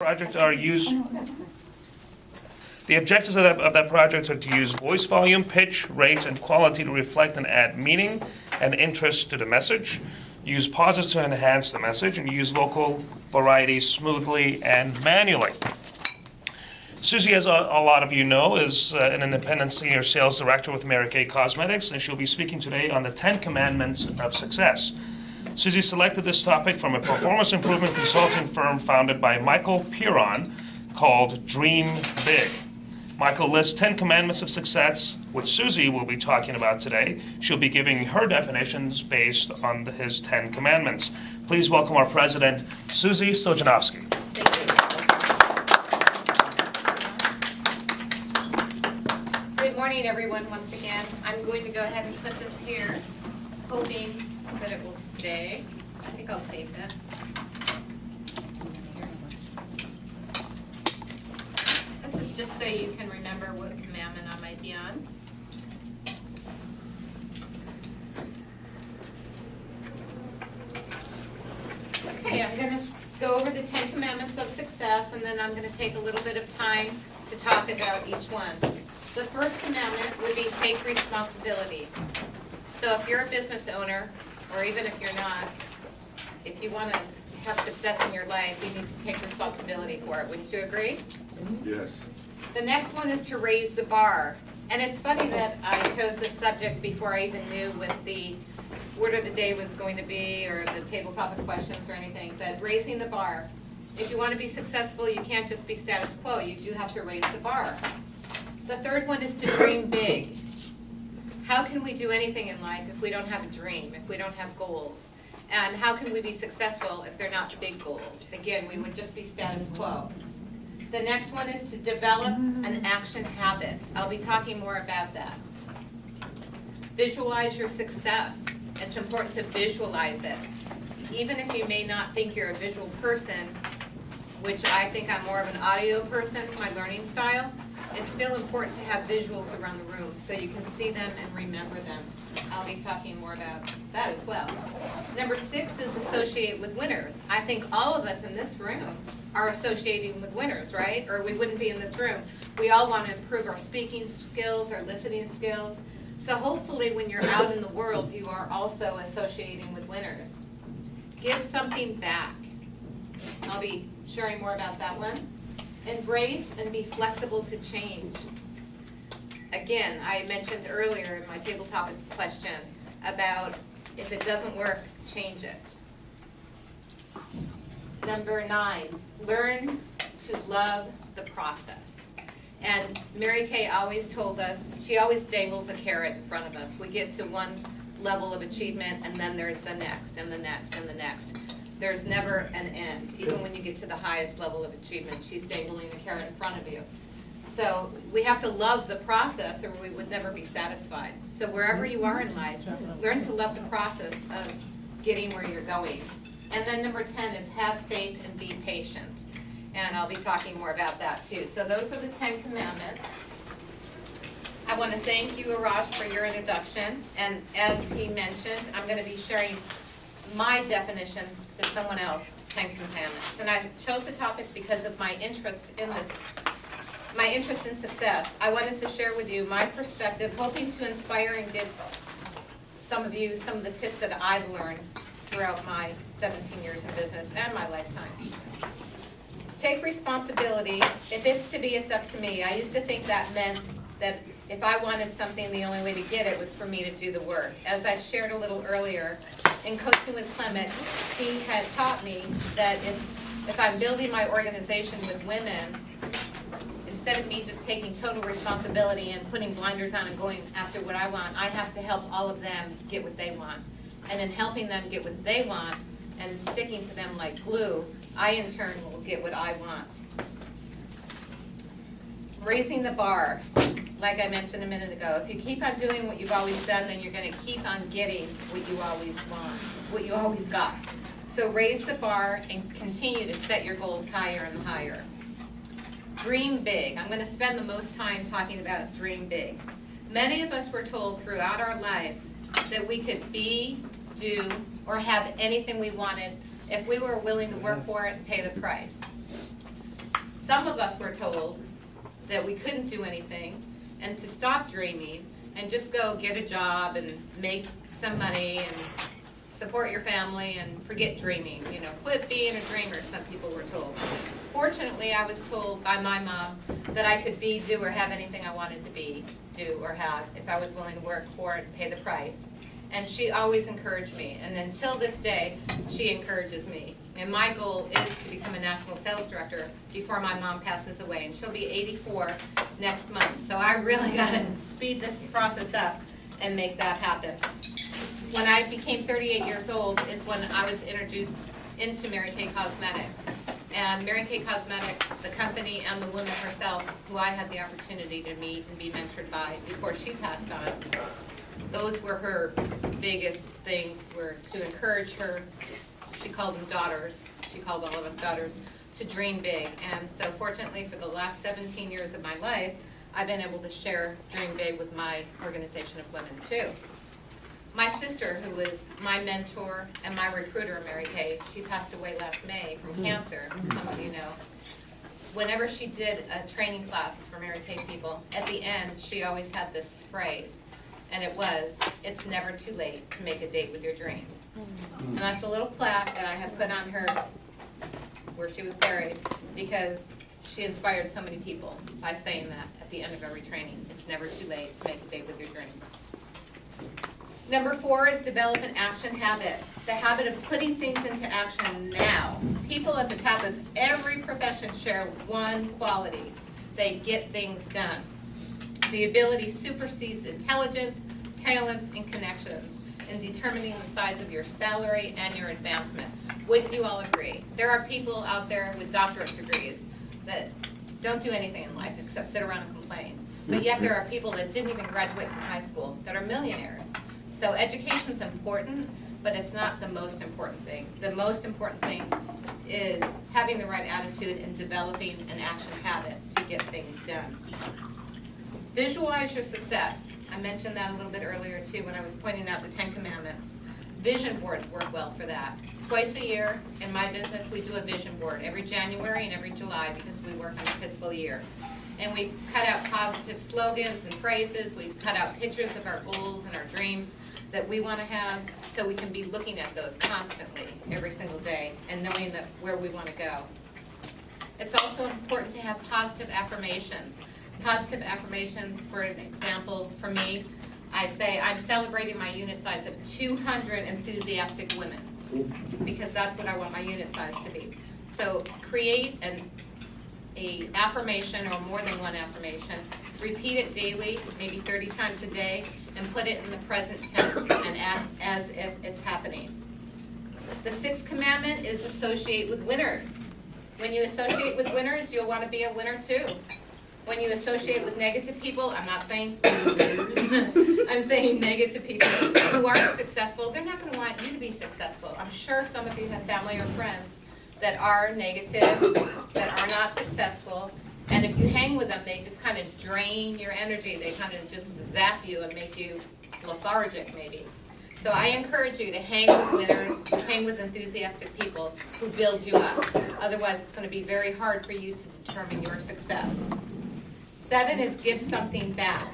Project are used. The objectives of that project are to use voice volume, pitch, range, and quality to reflect and add meaning and interest to the message, use pauses to enhance the message, and use vocal variety smoothly and manually. Susie, as a lot of you know, is an independent senior sales director with Mary Kay Cosmetics, and she'll be speaking today on the 10 Commandments of Success. Susie selected this topic from a performance improvement consulting firm founded by Michael Piron called Dream Big. Michael lists 10 commandments of success, which Susie will be talking about today. She'll be giving her definitions based on his 10 commandments. Please welcome our president, Susie Stojanovski. Good morning, everyone, once again. I'm going to go ahead and put this here, hoping that it will stay. I think I'll tape it. This is just so you can remember what commandment I might be on. Okay, I'm going to go over the 10 Commandments of Success, and then I'm going to take a little bit of time to talk about each one. The first commandment would be take responsibility. So if you're a business owner, or even if you're not, if you want to have success in your life, you need to take responsibility for it. Wouldn't you agree? Yes. The next one is to raise the bar. And it's funny that I chose this subject before I even knew what the word of the day was going to be, or the table topic questions or anything, that raising the bar. If you want to be successful, you can't just be status quo. You do have to raise the bar. The third one is to dream big. How can we do anything in life if we don't have a dream, if we don't have goals? And how can we be successful if they're not big goals? Again, we would just be status quo. The next one is to develop an action habit. I'll be talking more about that. Visualize your success. It's important to visualize it. Even if you may not think you're a visual person, which I think I'm more of an audio person, my learning style, it's still important to have visuals around the room so you can see them and remember them. I'll be talking more about that as well. Number 6 is associate with winners. I think all of us in this room are associating with winners, right? Or we wouldn't be in this room. We all want to improve our speaking skills, our listening skills. So hopefully when you're out in the world, you are also associating with winners. Give something back. I'll be sharing more about that one. Embrace and be flexible to change. Again, I mentioned earlier in my table topic question about if it doesn't work, change it. Number 9, learn to love the process. And Mary Kay always told us, she always dangles a carrot in front of us. We get to one level of achievement and then there's the next and the next and the next. There's never an end. Even when you get to the highest level of achievement, she's dangling a carrot in front of you. So we have to love the process or we would never be satisfied. So wherever you are in life, learn to love the process of getting where you're going. And then number 10 is have faith and be patient. And I'll be talking more about that too. So those are the 10 Commandments. I want to thank you, Arash, for your introduction. And as he mentioned, I'm going to be sharing my definitions to someone else, 10 Commandments. And I chose the topic because of my interest in this, my interest in success. I wanted to share with you my perspective, hoping to inspire and give some of you some of the tips that I've learned throughout my 17 years in business and my lifetime. Take responsibility. If it's to be, it's up to me. I used to think that meant that if I wanted something, the only way to get it was for me to do the work. As I shared a little earlier, in coaching with Clement, he had taught me that if I'm building my organization with women, instead of me just taking total responsibility and putting blinders on and going after what I want, I have to help all of them get what they want. And in helping them get what they want and sticking to them like glue, I in turn will get what I want. Raising the bar. Like I mentioned a minute ago, if you keep on doing what you've always done, then you're going to keep on getting what you always want, what you always got. So raise the bar and continue to set your goals higher and higher. Dream big. I'm going to spend the most time talking about dream big. Many of us were told throughout our lives that we could be, do, or have anything we wanted if we were willing to work for it and pay the price. Some of us were told that we couldn't do anything and to stop dreaming and just go get a job and make some money and support your family and forget dreaming, you know, quit being a dreamer, some people were told. Fortunately, I was told by my mom that I could be, do, or have anything I wanted to be, do, or have if I was willing to work for it and pay the price. And she always encouraged me, and until this day, she encourages me. And my goal is to become a national sales director before my mom passes away, and she'll be 84 next month. So I really gotta speed this process up and make that happen. When I became 38 years old is when I was introduced into Mary Kay Cosmetics. And Mary Kay Cosmetics, the company and the woman herself, who I had the opportunity to meet and be mentored by before she passed on, those were her biggest things, were to encourage her. She called them daughters. She called all of us daughters to dream big. And so fortunately for the last 17 years of my life, I've been able to share Dream Big with my organization of women too. My sister, who was my mentor and my recruiter, Mary Kay, she passed away last May from cancer, some of you know. Whenever she did a training class for Mary Kay people, at the end, she always had this phrase, and it was, "It's never too late to make a date with your dream." And that's a little plaque that I have put on her where she was buried, because she inspired so many people by saying that at the end of every training. It's never too late to make a date with your dream. Number 4 is develop an action habit. The habit of putting things into action now. People at the top of every profession share one quality. They get things done. The ability supersedes intelligence, talents, and connections in determining the size of your salary and your advancement. Wouldn't you all agree? There are people out there with doctorate degrees that don't do anything in life except sit around and complain. But yet there are people that didn't even graduate from high school that are millionaires. So education's important, but it's not the most important thing. The most important thing is having the right attitude and developing an action habit to get things done. Visualize your success. I mentioned that a little bit earlier too when I was pointing out the 10 Commandments. Vision boards work well for that. Twice a year in my business we do a vision board, every January and every July, because we work on the fiscal year. And we cut out positive slogans and phrases, we cut out pictures of our goals and our dreams that we want to have, so we can be looking at those constantly every single day and knowing that where we want to go. It's also important to have positive affirmations. Positive affirmations, for an example, for me, I say I'm celebrating my unit size of 200 enthusiastic women, because that's what I want my unit size to be. So create an affirmation or more than one affirmation, repeat it daily, maybe 30 times a day, and put it in the present tense and act as if it's happening. The 6th commandment is associate with winners. When you associate with winners, you'll want to be a winner too. When you associate with negative people, I'm not saying losers, I'm saying negative people who aren't successful, they're not going to want you to be successful. I'm sure some of you have family or friends that are negative, that are not successful, and if you hang with them, they just kind of drain your energy. They kind of just zap you and make you lethargic, maybe. So I encourage you to hang with winners, hang with enthusiastic people who build you up. Otherwise, it's going to be very hard for you to determine your success. 7 is give something back.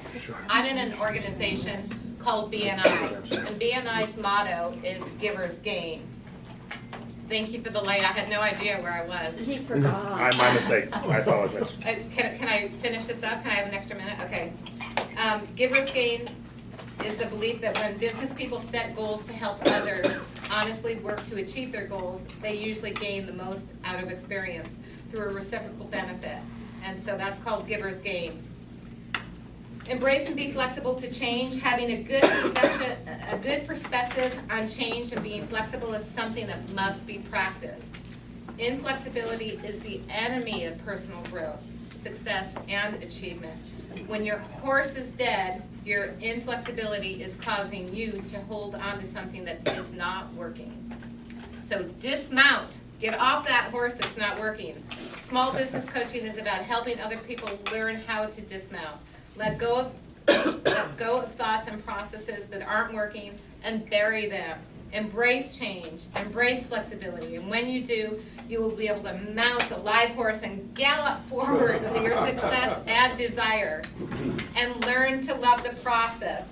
I'm in an organization called BNI, and BNI's motto is Givers Gain. Thank you for the light. I had no idea where I was. He forgot. My mistake. I apologize. Can I finish this up? Can I have an extra minute? Okay. Givers Gain is the belief that when business people set goals to help others honestly work to achieve their goals, they usually gain the most out of experience through a reciprocal benefit. And so that's called Givers Gain. Embrace and be flexible to change. Having a good perspective on change and being flexible is something that must be practiced. Inflexibility is the enemy of personal growth, success, and achievement. When your horse is dead, your inflexibility is causing you to hold on to something that is not working. So dismount. Get off that horse that's not working. Small business coaching is about helping other people learn how to dismount. Let go of thoughts and processes that aren't working and bury them. Embrace change. Embrace flexibility. And when you do, you will be able to mount a live horse and gallop forward to your success and desire. And learn to love the process.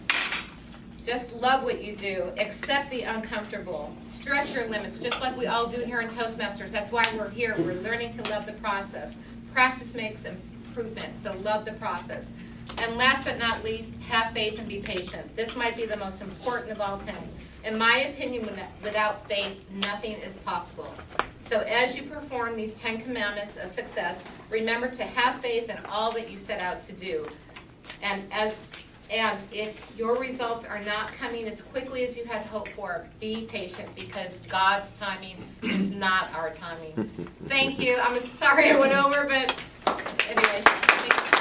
Just love what you do. Accept the uncomfortable. Stretch your limits, just like we all do here in Toastmasters. That's why we're here. We're learning to love the process. Practice makes improvement, so love the process. And last but not least, have faith and be patient. This might be the most important of all 10. In my opinion, without faith, nothing is possible. So as you perform these 10 commandments of success, remember to have faith in all that you set out to do. And if your results are not coming as quickly as you had hoped for, be patient, because God's timing is not our timing. Thank you. I'm sorry I went over, but anyway. Thank you.